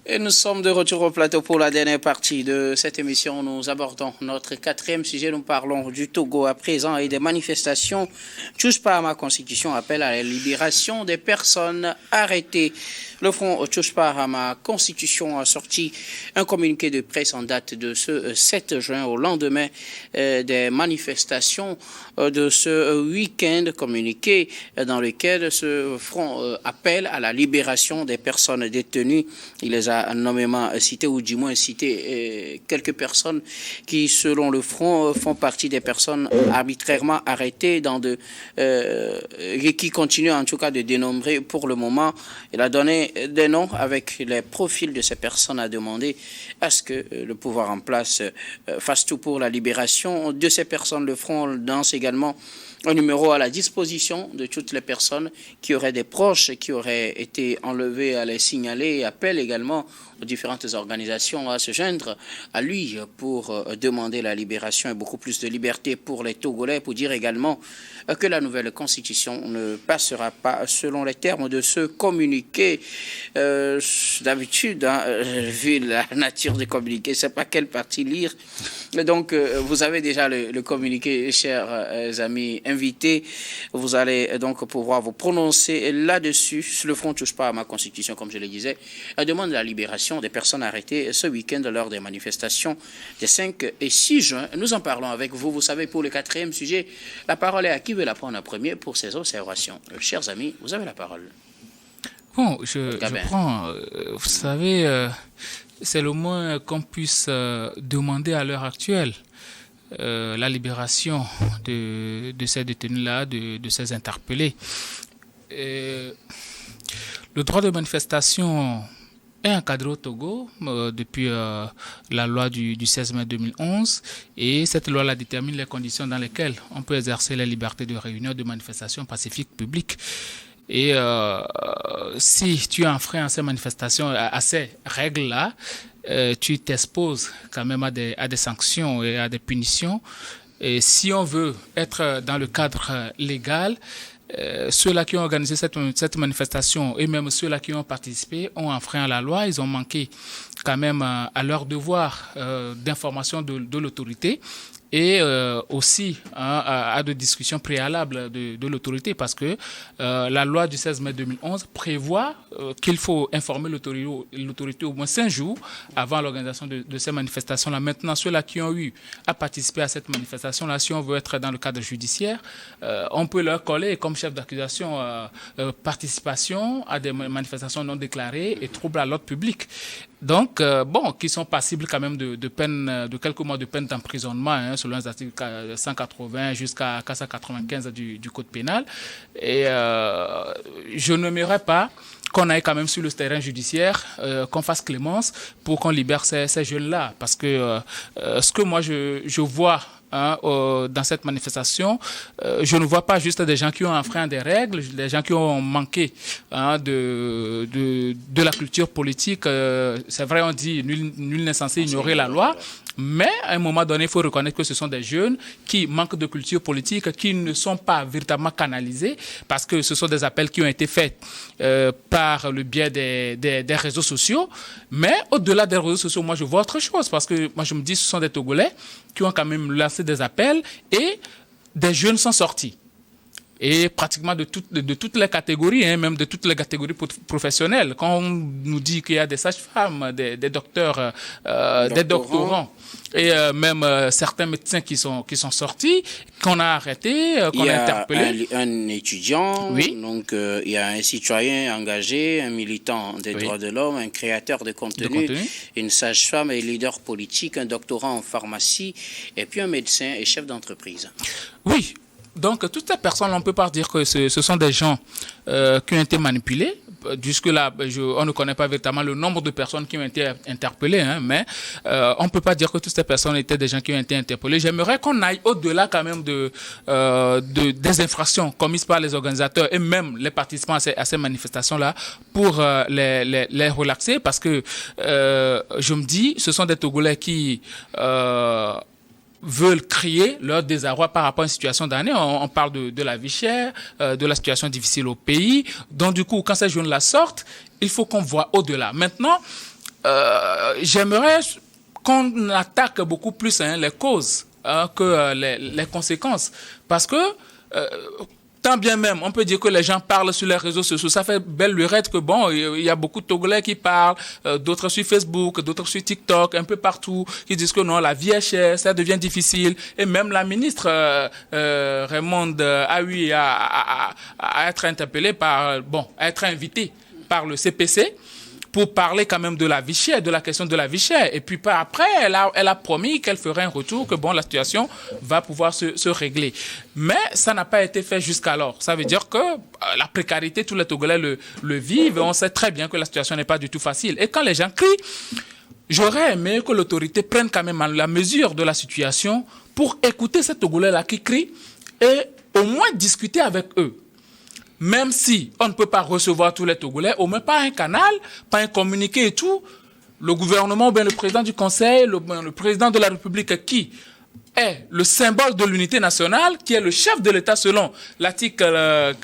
Et nous sommes de retour au plateau pour la dernière partie de cette émission. Nous abordons notre quatrième sujet. Nous parlons du Togo à présent et des manifestations. Touche pas à ma constitution appelle à la libération des personnes arrêtées. Le Front Touche pas à ma constitution a sorti un communiqué de presse en date de ce 7 juin au lendemain des manifestations de ce week-end, communiqué dans lequel ce Front appelle à la libération des personnes détenues. Il les a nommément cités, ou du moins cité quelques personnes qui, selon le Front, font partie des personnes arbitrairement arrêtées qui continuent en tout cas de dénombrer pour le moment. Il a donné des noms avec les profils de ces personnes à demander à ce que le pouvoir en place fasse tout pour la libération de ces personnes. Le Front lance également un numéro à la disposition de toutes les personnes qui auraient des proches qui auraient été enlevés à les signaler et appelle également aux différentes organisations à se joindre à lui pour demander la libération et beaucoup plus de liberté pour les Togolais, pour dire également que la nouvelle constitution ne passera pas selon les termes de ce communiqué. D'habitude, vu la nature du communiqué, je ne sais pas quelle partie lire. Donc, vous avez déjà le communiqué, chers amis invités. Vous allez donc pouvoir vous prononcer là-dessus. Le Front ne touche pas à ma constitution, comme je le disais. Elle demande la libération des personnes arrêtées ce week-end lors des manifestations des 5 et 6 juin. Nous en parlons avec vous. Vous savez, pour le quatrième sujet, la parole est à qui veut la prendre en premier pour ces observations. Chers amis, vous avez la parole. Bon, je prends. Vous savez, c'est le moins qu'on puisse demander à l'heure actuelle. La libération de ces détenus-là, de ces interpellés. Le droit de manifestation est encadré au Togo depuis la loi du 16 mai 2011 et cette loi détermine les conditions dans lesquelles on peut exercer la liberté de réunion, de manifestation pacifique publique. Et si tu enfreins à ces manifestations, à ces règles-là, tu t'exposes quand même à des sanctions et à des punitions. Et si on veut être dans le cadre légal, ceux-là qui ont organisé cette manifestation et même ceux-là qui ont participé ont enfreint la loi. Ils ont manqué quand même à leur devoir d'information de l'autorité. Et aussi à de discussions préalables de l'autorité parce que la loi du 16 mai 2011 prévoit qu'il faut informer l'autorité au moins 5 jours avant l'organisation de ces manifestations-là. Maintenant, ceux-là qui ont eu à participer à cette manifestation-là, si on veut être dans le cadre judiciaire, on peut leur coller comme chef d'accusation participation à des manifestations non déclarées et trouble à l'ordre public. Donc, qui sont passibles quand même de peine, de quelques mois de peine d'emprisonnement, selon les articles 180 jusqu'à 495 du Code pénal. Et je n'aimerais pas qu'on aille quand même sur le terrain judiciaire, qu'on fasse clémence pour qu'on libère ces jeunes-là. Parce que ce que moi je vois dans cette manifestation, je ne vois pas juste des gens qui ont enfreint des règles, des gens qui ont manqué de la culture politique. C'est vrai, on dit nul n'est censé ignorer la loi, mais à un moment donné, il faut reconnaître que ce sont des jeunes qui manquent de culture politique, qui ne sont pas véritablement canalisés, parce que ce sont des appels qui ont été faits par le biais des réseaux sociaux. Mais au-delà des réseaux sociaux, moi je vois autre chose, parce que moi je me dis ce sont des Togolais qui ont quand même lancé des appels et des jeunes sont sortis. Et pratiquement de toutes les catégories, même de toutes les catégories professionnelles. Quand on nous dit qu'il y a des sages-femmes, des docteurs, des doctorants, et même certains médecins qui sont sortis, qu'on a arrêtés, qu'on a interpellés. Il y a un étudiant, oui. Donc il y a un citoyen engagé, un militant des droits de l'homme, un créateur de contenu, une sage-femme et leader politique, un doctorant en pharmacie, et puis un médecin et chef d'entreprise. Oui. Donc, toutes ces personnes, on ne peut pas dire que ce sont des gens qui ont été manipulés. Jusque-là, on ne connaît pas véritablement le nombre de personnes qui ont été interpellées, mais on ne peut pas dire que toutes ces personnes étaient des gens qui ont été interpellés. J'aimerais qu'on aille au-delà quand même des infractions commises par les organisateurs et même les participants à ces manifestations-là pour les relaxer parce que je me dis, ce sont des Togolais qui veulent crier leur désarroi par rapport à une situation d'année. On parle de la vie chère, de la situation difficile au pays. Donc, du coup, quand ces jeunes la sortent, il faut qu'on voit au-delà. Maintenant, j'aimerais qu'on attaque beaucoup plus les causes que les conséquences. Parce que, tant bien même, on peut dire que les gens parlent sur les réseaux sociaux. Ça fait belle lurette que bon, il y a beaucoup de Togolais qui parlent, d'autres sur Facebook, d'autres sur TikTok, un peu partout, qui disent que non, la vie est chère, ça devient difficile. Et même la ministre Raymonde a eu à être interpellée à être invitée par le CPC pour parler quand même de la vie chère, de la question de la vie chère. Et puis après, elle a promis qu'elle ferait un retour, que bon, la situation va pouvoir se régler. Mais ça n'a pas été fait jusqu'alors. Ça veut dire que la précarité, tous les Togolais le vivent, et on sait très bien que la situation n'est pas du tout facile. Et quand les gens crient, j'aurais aimé que l'autorité prenne quand même la mesure de la situation pour écouter ces Togolais-là qui crient et au moins discuter avec eux. Même si on ne peut pas recevoir tous les Togolais, au moins pas un canal, pas un communiqué et tout, le gouvernement ou bien le président du Conseil, le président de la République qui est le symbole de l'unité nationale, qui est le chef de l'État selon l'article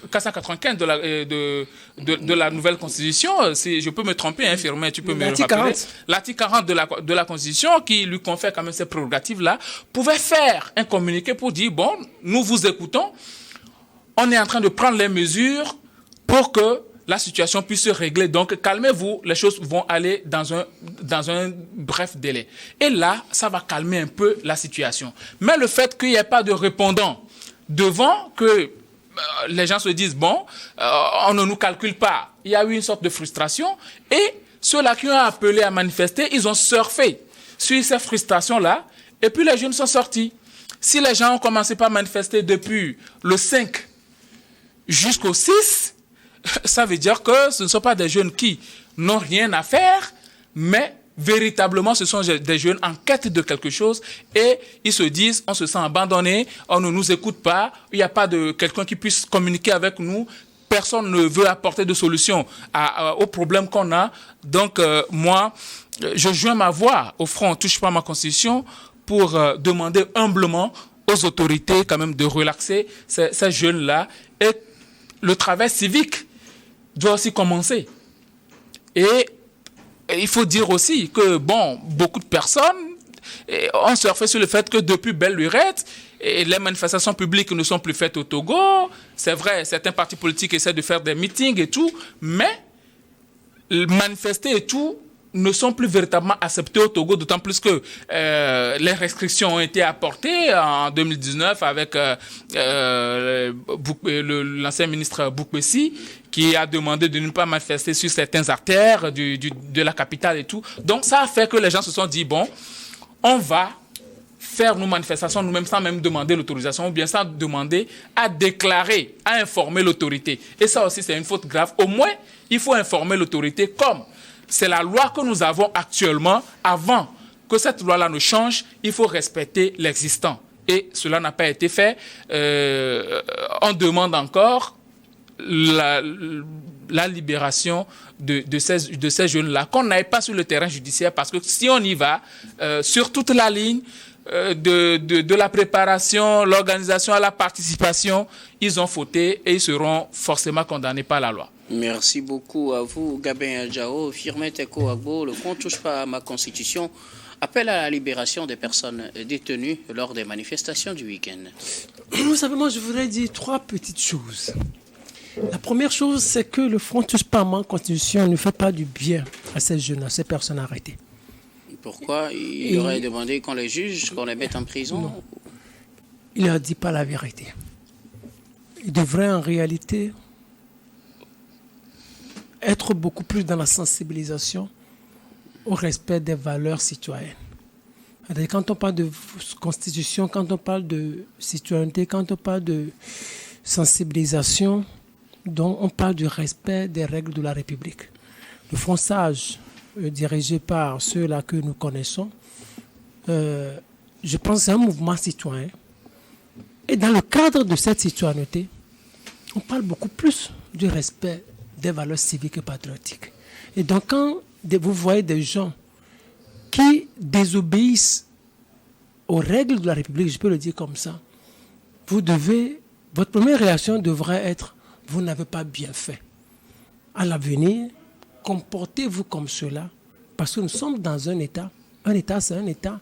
495 de la nouvelle Constitution, si je peux me tromper, Firmin, tu peux me le rappeler. L'article 40 de la Constitution, qui lui confère quand même ces prérogatives-là, pouvait faire un communiqué pour dire, bon, nous vous écoutons, on est en train de prendre les mesures pour que la situation puisse se régler. Donc, calmez-vous, les choses vont aller dans un bref délai. Et là, ça va calmer un peu la situation. Mais le fait qu'il n'y ait pas de répondant devant, que les gens se disent, bon, on ne nous calcule pas. Il y a eu une sorte de frustration. Et ceux-là qui ont appelé à manifester, ils ont surfé sur ces frustrations-là. Et puis, les jeunes sont sortis. Si les gens ont commencé par manifester depuis le 5 jusqu'au 6, ça veut dire que ce ne sont pas des jeunes qui n'ont rien à faire, mais véritablement, ce sont des jeunes en quête de quelque chose et ils se disent, on se sent abandonné, on ne nous écoute pas, il n'y a pas de quelqu'un qui puisse communiquer avec nous, personne ne veut apporter de solution aux problèmes qu'on a. Donc, moi, je joins ma voix au front, touche pas ma constitution, pour demander humblement aux autorités quand même de relaxer ces jeunes-là. Et le travail civique doit aussi commencer. Et il faut dire aussi que, bon, beaucoup de personnes ont surfé sur le fait que depuis belle lurette, les manifestations publiques ne sont plus faites au Togo. C'est vrai, certains partis politiques essaient de faire des meetings et tout, mais manifester et tout ne sont plus véritablement acceptés au Togo, d'autant plus que les restrictions ont été apportées en 2019 avec l'ancien ministre Boukbessi qui a demandé de ne pas manifester sur certaines artères de la capitale et tout. Donc ça a fait que les gens se sont dit, bon, on va faire nos manifestations nous-mêmes sans même demander l'autorisation ou bien sans demander à déclarer, à informer l'autorité. Et ça aussi, c'est une faute grave. Au moins, il faut informer l'autorité comme c'est la loi que nous avons actuellement. Avant que cette loi-là ne change, il faut respecter l'existant. Et cela n'a pas été fait. On demande encore la libération de ces jeunes-là, qu'on n'aille pas sur le terrain judiciaire, parce que si on y va, sur toute la ligne, de la préparation, l'organisation à la participation, ils ont fauté et ils seront forcément condamnés par la loi. Merci beaucoup à vous, Gabin Adjao. Firmin Teko Agbo, le front touche pas à ma constitution, appelle à la libération des personnes détenues lors des manifestations du week-end. Vous savez, moi, je voudrais dire 3 petites choses. La première chose, c'est que le front touche pas à ma constitution ne fait pas du bien à ces jeunes, à ces personnes arrêtées. Pourquoi il aurait demandé qu'on les juge, qu'on les mette en prison? Non. Il ne dit pas la vérité. Il devrait en réalité être beaucoup plus dans la sensibilisation au respect des valeurs citoyennes. Quand on parle de constitution, quand on parle de citoyenneté, quand on parle de sensibilisation, donc on parle du respect des règles de la République. Le Front Sage, dirigé par ceux-là que nous connaissons, je pense que c'est un mouvement citoyen. Et dans le cadre de cette citoyenneté, on parle beaucoup plus du respect des valeurs civiques et patriotiques. Et donc, quand vous voyez des gens qui désobéissent aux règles de la République, je peux le dire comme ça, votre première réaction devrait être, vous n'avez pas bien fait. À l'avenir, comportez-vous comme cela, parce que nous sommes dans un État. Un État, c'est un État.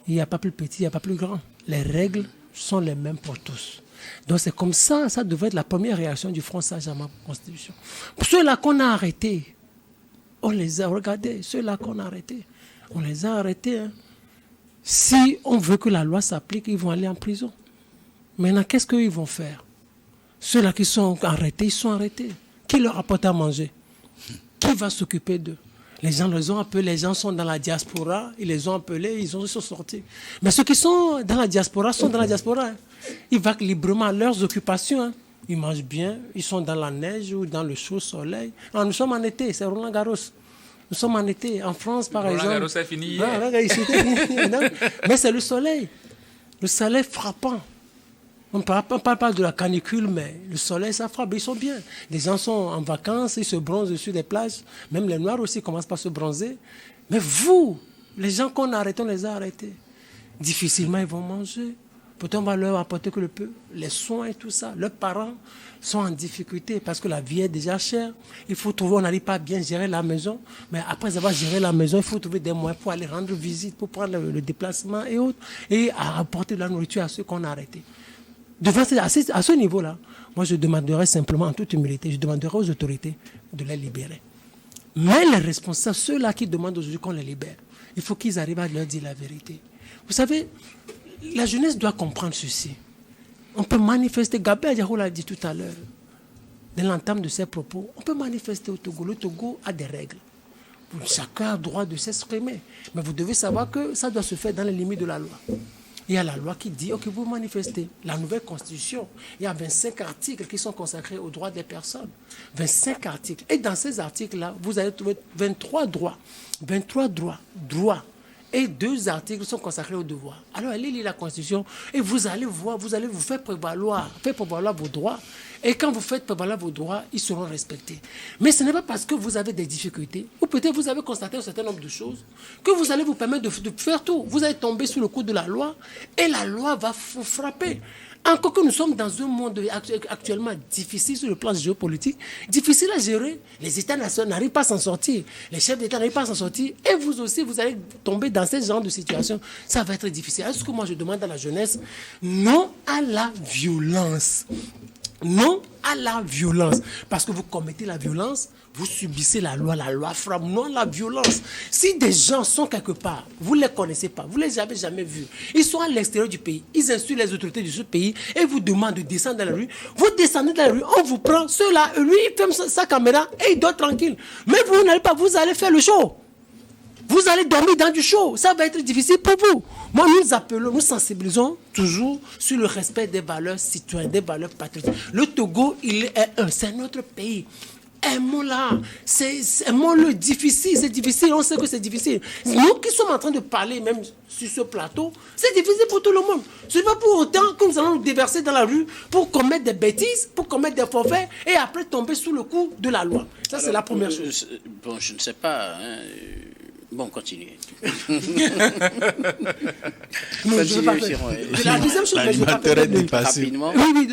Il n'y a pas plus petit, il n'y a pas plus grand. Les règles sont les mêmes pour tous. Donc c'est comme ça, ça devrait être la première réaction du Front Saint-Germain pour la Constitution. Pour ceux-là qu'on a arrêtés, on les a regardés, ceux-là qu'on a arrêtés, on les a arrêtés. Hein. Si on veut que la loi s'applique, ils vont aller en prison. Maintenant, qu'est-ce qu'ils vont faire? Ceux-là qui sont arrêtés, ils sont arrêtés. Qui leur apporte à manger? Qui va s'occuper d'eux? Les gens les ont appelés, les gens sont dans la diaspora, ils les ont appelés, ils sont sortis. Mais ceux qui sont dans la diaspora sont dans la diaspora. Hein. Ils vont librement à leurs occupations. Hein. Ils mangent bien, ils sont dans la neige ou dans le chaud soleil. Alors, nous sommes en été, c'est Roland Garros. Nous sommes en été, en France par exemple. Roland Garros est fini hier. Mais c'est le soleil frappant. On ne parle pas de la canicule, mais le soleil, ça frappe. Ils sont bien. Les gens sont en vacances, ils se bronzent sur des plages. Même les Noirs aussi commencent par se bronzer. Mais vous, les gens qu'on a arrêtés, on les a arrêtés. Difficilement, ils vont manger. Pourtant, on va leur apporter que le peu. Les soins et tout ça. Leurs parents sont en difficulté parce que la vie est déjà chère. Il faut trouver, on n'arrive pas à bien gérer la maison. Mais après avoir géré la maison, il faut trouver des moyens pour aller rendre visite, pour prendre le déplacement et autres. Et à apporter de la nourriture à ceux qu'on a arrêtés. À ce niveau-là, moi je demanderais simplement en toute humilité, je demanderais aux autorités de les libérer. Mais les responsables, ceux-là qui demandent aujourd'hui qu'on les libère, il faut qu'ils arrivent à leur dire la vérité. Vous savez, la jeunesse doit comprendre ceci. On peut manifester, Gabriel Diarou l'a dit tout à l'heure, dans l'entame de ses propos, on peut manifester au Togo. Le Togo a des règles. Chacun a le droit de s'exprimer. Mais vous devez savoir que ça doit se faire dans les limites de la loi. Il y a la loi qui dit, ok, vous manifestez. La nouvelle constitution, il y a 25 articles qui sont consacrés aux droits des personnes. 25 articles. Et dans ces articles-là, vous allez trouver 23 droits. 23 droits. Et 2 articles sont consacrés aux devoirs. Alors, allez lire la constitution et vous allez voir, vous allez vous faire prévaloir vos droits. Et quand vous faites prévaloir vos droits, ils seront respectés. Mais ce n'est pas parce que vous avez des difficultés, ou peut-être vous avez constaté un certain nombre de choses, que vous allez vous permettre de faire tout. Vous allez tomber sous le coup de la loi, et la loi va vous frapper. Encore que nous sommes dans un monde actuellement difficile sur le plan géopolitique, difficile à gérer. Les États nationaux n'arrivent pas à s'en sortir. Les chefs d'État n'arrivent pas à s'en sortir. Et vous aussi, vous allez tomber dans ce genre de situation. Ça va être difficile. Est-ce que moi, je demande à la jeunesse, non à la violence. Non à la violence. Parce que vous commettez la violence, vous subissez la loi frappe. Non à la violence. Si des gens sont quelque part, vous ne les connaissez pas, vous ne les avez jamais vus, ils sont à l'extérieur du pays, ils insultent les autorités de ce pays et vous demandent de descendre dans la rue. Vous descendez dans la rue, on vous prend, ceux-là, lui, il ferme sa caméra et il dort tranquille. Mais vous n'allez pas, vous allez faire le show. Vous allez dormir dans du show. Ça va être difficile pour vous. Moi, nous sensibilisons toujours sur le respect des valeurs citoyennes, des valeurs patriotiques. Le Togo, il est c'est notre pays. Aimons-la. Aimons-le. Difficile, c'est difficile. On sait que c'est difficile. Nous qui sommes en train de parler, même sur ce plateau, c'est difficile pour tout le monde. Ce n'est pas pour autant que nous allons nous déverser dans la rue pour commettre des bêtises, pour commettre des forfaits et après tomber sous le coup de la loi. Ça, c'est la première chose. Bon, je ne sais pas. Bon, continuez. Non, je vais pas faire. La deuxième chose, rapidement. Oui,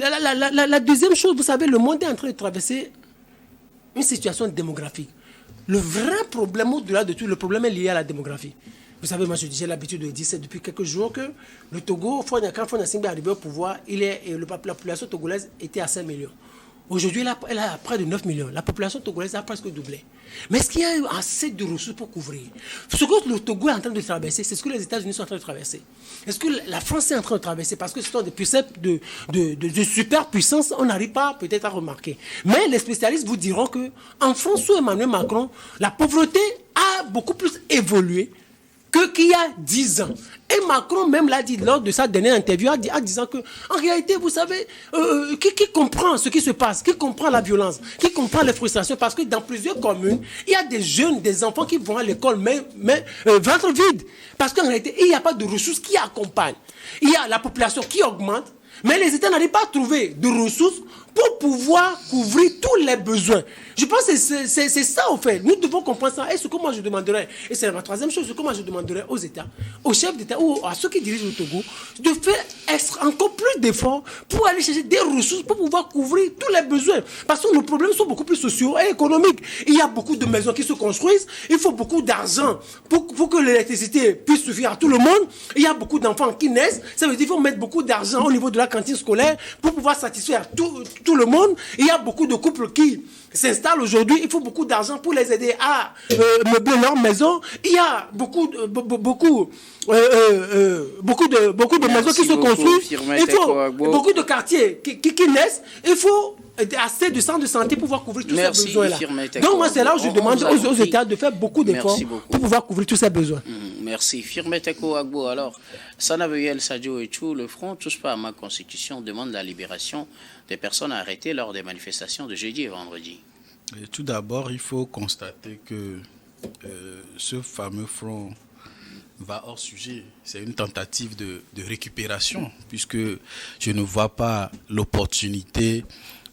la deuxième chose, vous savez, le monde est en train de traverser une situation démographique. Le vrai problème, au-delà de tout, le problème est lié à la démographie. Vous savez, moi, j'ai l'habitude de dire, c'est depuis quelques jours que le Togo, quand Faure Gnassingbé est arrivé au pouvoir, la population togolaise était à 5 millions. Aujourd'hui, elle a près de 9 millions. La population togolaise a presque doublé. Mais est-ce qu'il y a assez de ressources pour couvrir? Ce que le Togo est en train de traverser, c'est ce que les États-Unis sont en train de traverser. Est-ce que la France est en train de traverser? Parce que ce sont des puissances de superpuissance, on n'arrive pas peut-être à remarquer. Mais les spécialistes vous diront qu'en France, sous Emmanuel Macron, la pauvreté a beaucoup plus évolué qu'il y a 10 ans. Et Macron même l'a dit lors de sa dernière interview, en disant que, en réalité, vous savez, qui comprend ce qui se passe, qui comprend la violence, qui comprend les frustrations, parce que dans plusieurs communes, il y a des jeunes, des enfants qui vont à l'école, mais ventre vide. Parce qu'en réalité, il n'y a pas de ressources qui accompagnent. Il y a la population qui augmente, mais les États n'arrivent pas à trouver de ressources pour pouvoir couvrir tous les besoins. Je pense que c'est ça, en fait. Nous devons comprendre ça. Et ce que moi, je demanderais, et c'est la troisième chose, ce que moi, je demanderais aux États, aux chefs d'État ou à ceux qui dirigent le Togo, de faire encore plus d'efforts pour aller chercher des ressources pour pouvoir couvrir tous les besoins. Parce que nos problèmes sont beaucoup plus sociaux et économiques. Il y a beaucoup de maisons qui se construisent. Il faut beaucoup d'argent pour que l'électricité puisse suffire à tout le monde. Il y a beaucoup d'enfants qui naissent. Ça veut dire qu'il faut mettre beaucoup d'argent au niveau de la cantine scolaire pour pouvoir satisfaire tout le monde. Il y a beaucoup de couples qui s'installent aujourd'hui. Il faut beaucoup d'argent pour les aider à meubler leur maison. Il y a beaucoup de maisons qui se construisent. Il faut beaucoup de quartiers qui naissent. Il faut assez de centres de santé pour pouvoir couvrir tous ces besoins-là. Donc moi, c'est là où je demande aux États de faire beaucoup d'efforts pour pouvoir couvrir tous ces besoins. Merci. Firmeteko Agbo. Alors, Sanaveyel Sadio Etchou, le Front Touche pas à ma constitution demande la libération des personnes arrêtées lors des manifestations de jeudi et vendredi. Et tout d'abord, il faut constater que ce fameux front va hors sujet. C'est une tentative de récupération, puisque je ne vois pas l'opportunité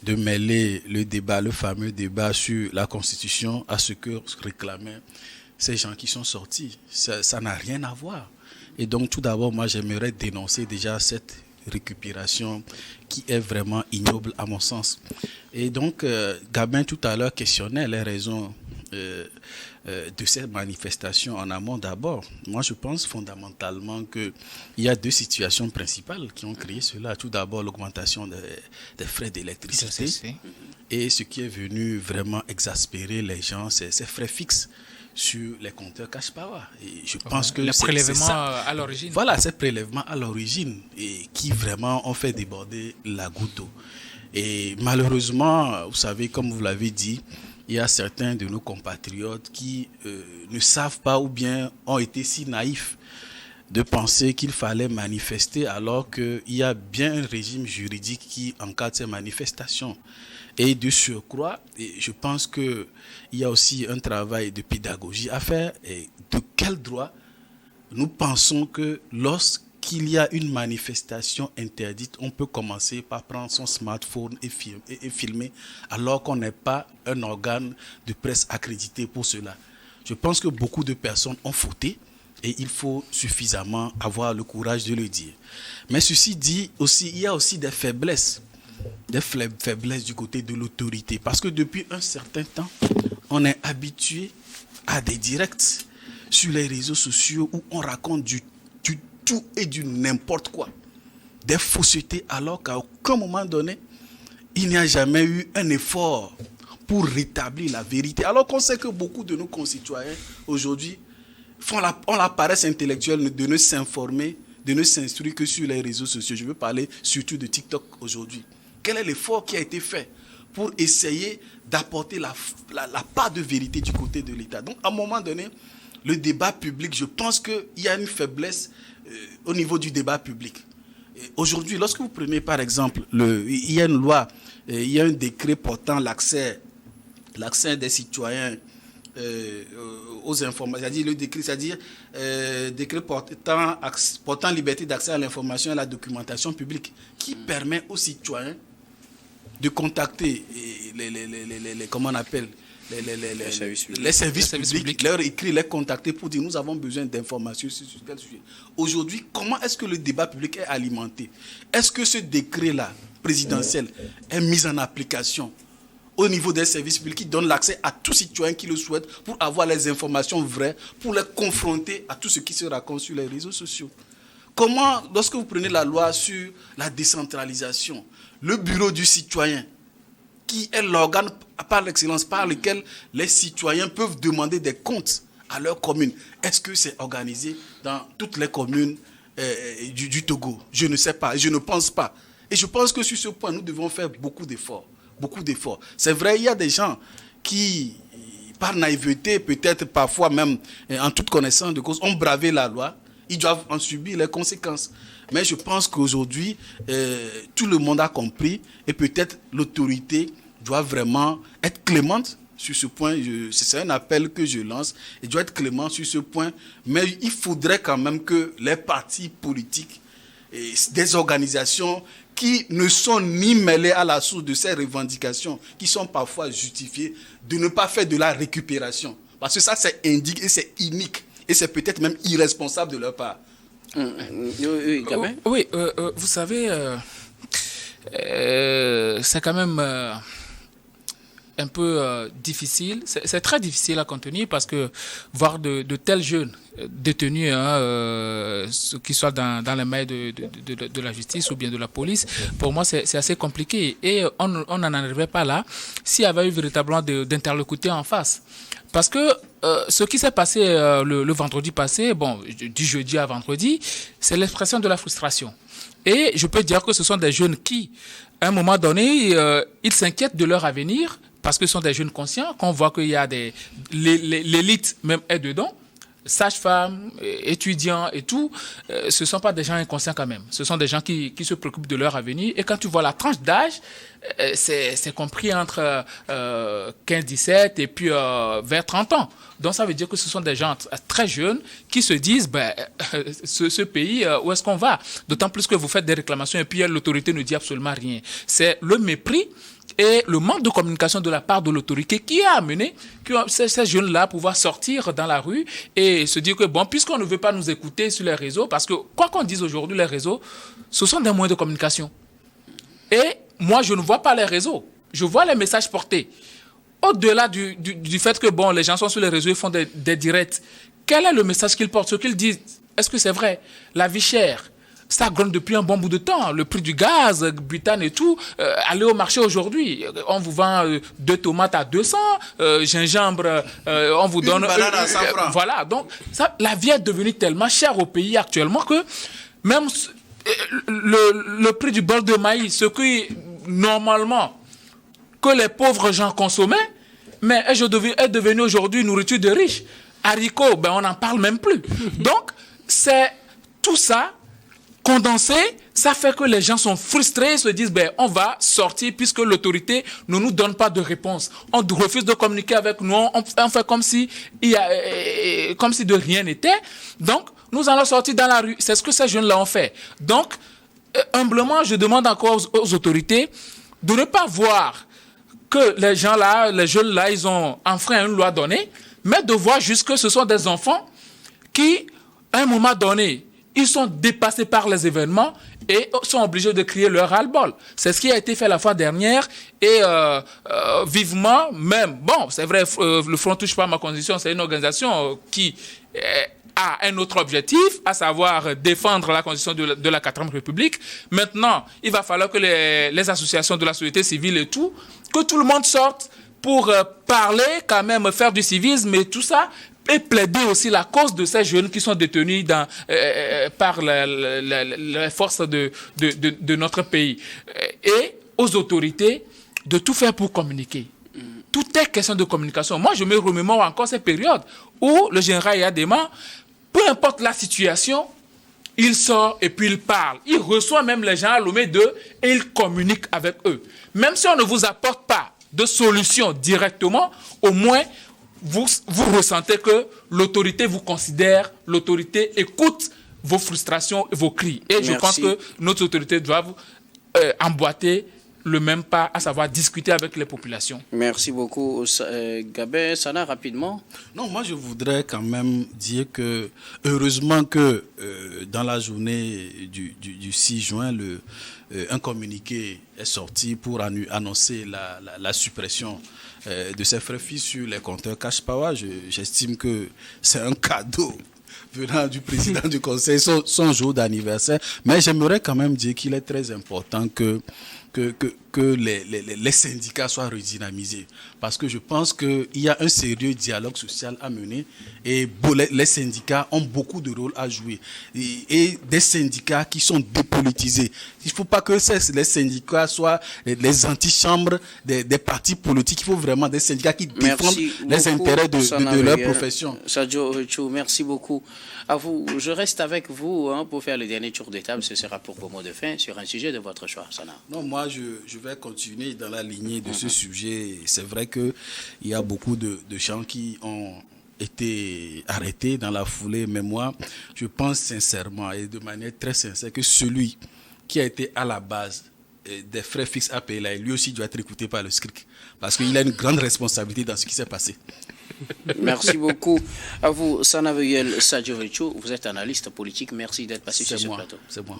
de mêler le débat, le fameux débat sur la Constitution à ce que réclamaient ces gens qui sont sortis. Ça n'a rien à voir. Et donc, tout d'abord, moi, j'aimerais dénoncer déjà cette récupération qui est vraiment ignoble à mon sens. Et donc, Gabin tout à l'heure questionnait les raisons de cette manifestation en amont d'abord. Moi, je pense fondamentalement qu'il y a deux situations principales qui ont créé cela. Tout d'abord, l'augmentation des frais d'électricité. Et ce qui est venu vraiment exaspérer les gens, c'est ces frais fixes sur les compteurs cash power. Et je pense que les prélèvements ça. À l'origine. Voilà, ces prélèvements à l'origine et qui vraiment ont fait déborder la goutte d'eau. Et malheureusement, vous savez, comme vous l'avez dit, il y a certains de nos compatriotes qui ne savent pas ou bien ont été si naïfs de penser qu'il fallait manifester alors qu'il y a bien un régime juridique qui encadre ces manifestations. Et de surcroît, je pense qu'il y a aussi un travail de pédagogie à faire. Et de quel droit nous pensons que lorsqu'il y a une manifestation interdite, on peut commencer par prendre son smartphone et filmer alors qu'on n'est pas un organe de presse accrédité pour cela. Je pense que beaucoup de personnes ont fauté et il faut suffisamment avoir le courage de le dire. Mais ceci dit, il y a aussi des faiblesses du côté de l'autorité. Parce que depuis un certain temps, on est habitué à des directs sur les réseaux sociaux où on raconte du tout et du n'importe quoi. Des faussetés alors qu'à aucun moment donné, il n'y a jamais eu un effort pour rétablir la vérité. Alors qu'on sait que beaucoup de nos concitoyens aujourd'hui ont la paresse intellectuelle de ne s'informer, de ne s'instruire que sur les réseaux sociaux. Je veux parler surtout de TikTok aujourd'hui. Quel est l'effort qui a été fait pour essayer d'apporter la part de vérité du côté de l'État? Donc, à un moment donné, le débat public, je pense qu'il y a une faiblesse au niveau du débat public. Aujourd'hui, lorsque vous prenez par exemple, il y a une loi, il y a un décret portant l'accès des citoyens aux informations, c'est-à-dire le décret, décret portant liberté d'accès à l'information et à la documentation publique, qui permet aux citoyens de contacter comment on appelle les services publics, leur écrire, les contacter pour dire nous avons besoin d'informations sur tel sujet. Aujourd'hui, comment est-ce que le débat public est alimenté? Est-ce que ce décret-là, présidentiel, est mis en application au niveau des services publics qui donnent l'accès à tout citoyen qui le souhaite pour avoir les informations vraies, pour les confronter à tout ce qui se raconte sur les réseaux sociaux? Comment, lorsque vous prenez la loi sur la décentralisation, le bureau du citoyen, qui est l'organe par l'excellence par lequel les citoyens peuvent demander des comptes à leur commune, est-ce que c'est organisé dans toutes les communes du Togo? Je ne sais pas, je ne pense pas. Et je pense que sur ce point, nous devons faire beaucoup d'efforts. C'est vrai, il y a des gens qui, par naïveté, peut-être parfois même en toute connaissance de cause, ont bravé la loi. Ils doivent en subir les conséquences. Mais je pense qu'aujourd'hui, tout le monde a compris et peut-être l'autorité doit vraiment être clémente sur ce point. C'est un appel que je lance. Il doit être clément sur ce point. Mais il faudrait quand même que les partis politiques et des organisations qui ne sont ni mêlés à la source de ces revendications, qui sont parfois justifiées, de ne pas faire de la récupération. Parce que ça, c'est indigne et c'est inique. Et c'est peut-être même irresponsable de leur part. Oui, Gabin. Oui, vous savez, c'est quand même un peu difficile. C'est très difficile à contenir parce que voir de tels jeunes détenus, qui soient dans les mains de la justice ou bien de la police, pour moi, c'est assez compliqué. Et on n'en arriverait pas là s'il y avait eu véritablement d'interlocuteurs en face. Parce que ce qui s'est passé le vendredi passé, du jeudi à vendredi, c'est l'expression de la frustration. Et je peux dire que ce sont des jeunes qui, à un moment donné, ils s'inquiètent de leur avenir parce que ce sont des jeunes conscients, qu'on voit qu'il y a l'élite même est dedans, sages-femmes, étudiants et tout, ce ne sont pas des gens inconscients quand même. Ce sont des gens qui se préoccupent de leur avenir. Et quand tu vois la tranche d'âge, c'est compris entre 15-17 et puis vers 30 ans. Donc ça veut dire que ce sont des gens très jeunes qui se disent, ce pays, où est-ce qu'on va? D'autant plus que vous faites des réclamations et puis l'autorité ne dit absolument rien. C'est le mépris et le manque de communication de la part de l'autorité qui a amené ces jeunes-là à pouvoir sortir dans la rue et se dire que, puisqu'on ne veut pas nous écouter sur les réseaux, parce que quoi qu'on dise aujourd'hui, les réseaux, ce sont des moyens de communication. Et moi, je ne vois pas les réseaux. Je vois les messages portés. Au-delà du fait que, les gens sont sur les réseaux et font des directs, quel est le message qu'ils portent? Ce qu'ils disent, est-ce que c'est vrai? La vie chère, ça gronde depuis un bon bout de temps. Le prix du gaz, butane et tout, allez au marché aujourd'hui. On vous vend 2 tomates à 200, gingembre, on vous donne... Une banane à 100 francs. Voilà, donc la vie est devenue tellement chère au pays actuellement que même le prix du bol de maïs, ce qui, normalement, que les pauvres gens consommaient, mais est devenu aujourd'hui une nourriture de riches. Haricots, on n'en parle même plus. Donc, c'est tout ça condensé, ça fait que les gens sont frustrés, se disent on va sortir puisque l'autorité ne nous donne pas de réponse. On refuse de communiquer avec nous, on fait comme si de rien n'était. Donc, nous allons sortir dans la rue. C'est ce que ces jeunes-là ont fait. Donc, humblement, je demande encore aux autorités de ne pas voir que les jeunes-là, ils ont enfreint une loi donnée, mais de voir juste que ce sont des enfants qui, à un moment donné, ils sont dépassés par les événements et sont obligés de crier leur ras-le-bol. C'est ce qui a été fait la fois dernière et vivement même. C'est vrai, le Front Touche pas à ma constitution, c'est une organisation qui a un autre objectif, à savoir défendre la constitution de la 4e République. Maintenant, il va falloir que les associations de la société civile et tout, que tout le monde sorte pour parler, quand même, faire du civisme et tout ça, et plaider aussi la cause de ces jeunes qui sont détenus par les forces de notre pays. Et aux autorités de tout faire pour communiquer. Tout est question de communication. Moi, je me remémore encore cette période où le général Yadema, peu importe la situation, il sort et puis il parle. Il reçoit même les gens à Lomé 2 et il communique avec eux. Même si on ne vous apporte pas de solution directement, au moins, vous ressentez que l'autorité vous considère, l'autorité écoute vos frustrations et vos cris. Et je pense que notre autorité doit emboîter le même pas, à savoir discuter avec les populations. Merci beaucoup, Gabin. Sana, rapidement. Non, moi je voudrais quand même dire que heureusement que dans la journée du 6 juin, un communiqué est sorti pour annoncer la suppression de ces frais fixes sur les compteurs Cash Power. J'estime que c'est un cadeau venant du président du conseil, son jour d'anniversaire. Mais j'aimerais quand même dire qu'il est très important que les syndicats soient redynamisés. Parce que je pense qu'il y a un sérieux dialogue social à mener et les syndicats ont beaucoup de rôle à jouer. Et des syndicats qui sont dépolitisés. Il ne faut pas que les syndicats soient les antichambres des partis politiques. Il faut vraiment des syndicats qui défendent les intérêts de leur profession. Sadio Richou, merci beaucoup. À vous, je reste avec vous pour faire le dernier tour de table. Ce sera pour vos mots de fin sur un sujet de votre choix, Sana. Non, moi, je vais continuer dans la lignée de ce sujet. C'est vrai qu'il y a beaucoup de gens qui ont été arrêtés dans la foulée, mais moi, je pense sincèrement et de manière très sincère que celui qui a été à la base des frais fixes à payer, là, lui aussi doit être écouté par le SCRIC. Parce qu'il a une grande responsabilité dans ce qui s'est passé. Merci beaucoup à vous, Sanaveyel Sadjorichou. Vous êtes analyste politique. Merci d'être passé sur ce plateau. C'est moi.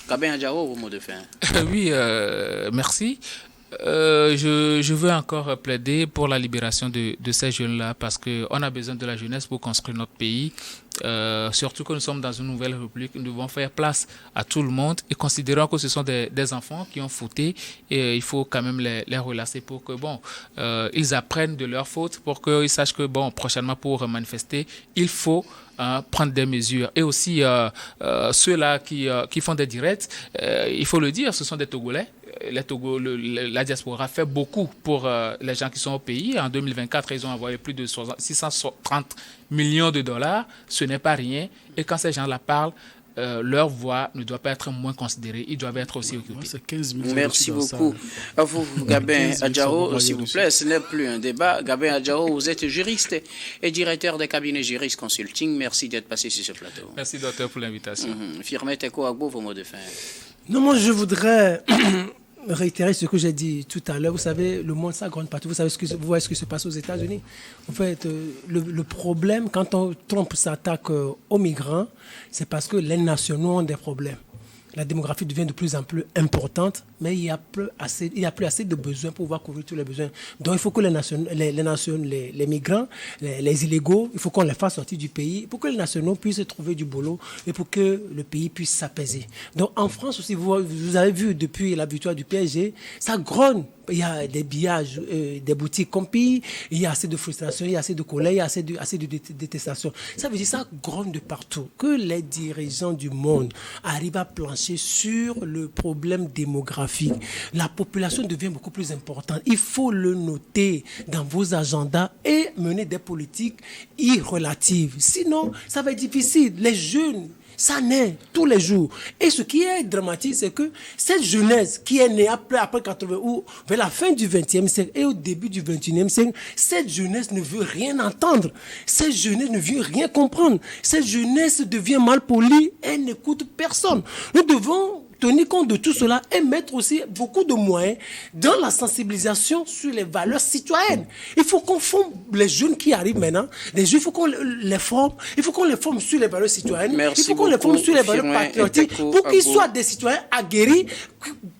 Gabin Adjaro, vos mots de fin. Oui, merci. Je veux encore plaider pour la libération de ces jeunes-là parce qu'on a besoin de la jeunesse pour construire notre pays. Surtout que nous sommes dans une nouvelle république, nous devons faire place à tout le monde et considérant que ce sont des enfants qui ont fauté et il faut quand même les relancer pour que ils apprennent de leurs fautes, pour qu'ils sachent que prochainement pour manifester, il faut prendre des mesures. Et aussi ceux-là qui font des directs, il faut le dire, ce sont des Togolais. La diaspora fait beaucoup pour les gens qui sont au pays. En 2024, ils ont envoyé plus de 630 millions de dollars. Ce n'est pas rien. Et quand ces gens-là parlent, leur voix ne doit pas être moins considérée. Ils doivent être aussi occupés. Merci beaucoup à vous, Gabin Adjaro. S'il vous plaît, ce n'est plus un débat. Gabin Adjaro, vous êtes juriste et directeur des cabinets Juris Consulting. Merci d'être passé sur ce plateau. Merci, docteur, pour l'invitation. Firmet Teko Agbo, vos mots de fin. Non, moi, je voudrais réitérer ce que j'ai dit tout à l'heure. Vous savez, le monde s'agrandit partout. Vous voyez ce qui se passe aux États-Unis. En fait, le problème, quand Trump s'attaque aux migrants, c'est parce que les nationaux ont des problèmes. La démographie devient de plus en plus importante, mais il n'y a plus assez de besoins pour pouvoir couvrir tous les besoins. Donc, il faut que les migrants, les illégaux, il faut qu'on les fasse sortir du pays pour que les nationaux puissent trouver du boulot et pour que le pays puisse s'apaiser. Donc, en France aussi, vous avez vu depuis la victoire du PSG, ça grogne. Il y a des billages, des boutiques qu'on pille, il y a assez de frustration, il y a assez de colère, il y a assez de détestation. Ça veut dire que ça grogne de partout. Que les dirigeants du monde arrivent à plancher sur le problème démographique. La population devient beaucoup plus importante. Il faut le noter dans vos agendas et mener des politiques irrelatives. Sinon, ça va être difficile. Les jeunes, ça naît tous les jours. Et ce qui est dramatique, c'est que cette jeunesse qui est née après 80 ou vers la fin du 20e siècle et au début du 21e siècle, cette jeunesse ne veut rien entendre. Cette jeunesse ne veut rien comprendre. Cette jeunesse devient malpolie et n'écoute personne. Nous devons tenir compte de tout cela et mettre aussi beaucoup de moyens dans la sensibilisation sur les valeurs citoyennes. Il faut qu'on forme les jeunes qui arrivent maintenant. Les jeunes, il faut qu'on les forme. Il faut qu'on les forme sur les valeurs citoyennes. Merci il faut qu'on les forme sur les valeurs patriotiques pour qu'ils soient des citoyens aguerris,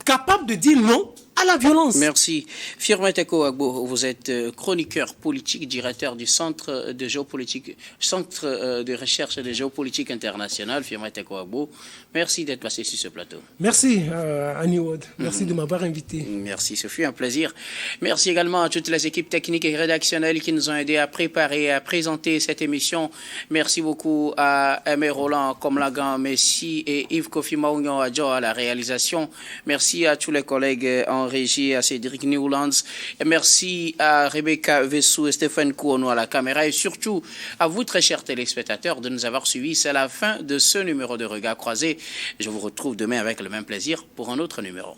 capables de dire non à la violence. Merci. Firmin Teko Agbo, vous êtes chroniqueur politique, directeur du Centre de géopolitique, Centre de recherche de géopolitique internationale. Firmin Teko Agbo, merci d'être passé sur ce plateau. Merci, Annie Ward. Merci de m'avoir invité. Merci, ce fut un plaisir. Merci également à toutes les équipes techniques et rédactionnelles qui nous ont aidés à préparer et à présenter cette émission. Merci beaucoup à Aimé Roland, Komlagan, Messi et Yves Kofi Maougnon Adjo à la réalisation. Merci à tous les collègues en régie, à Cédric Newlands. Et merci à Rebecca Vessou et Stéphane Kouono à la caméra et surtout à vous, très chers téléspectateurs, de nous avoir suivis. C'est la fin de ce numéro de Regard Croisé. Je vous retrouve demain avec le même plaisir pour un autre numéro.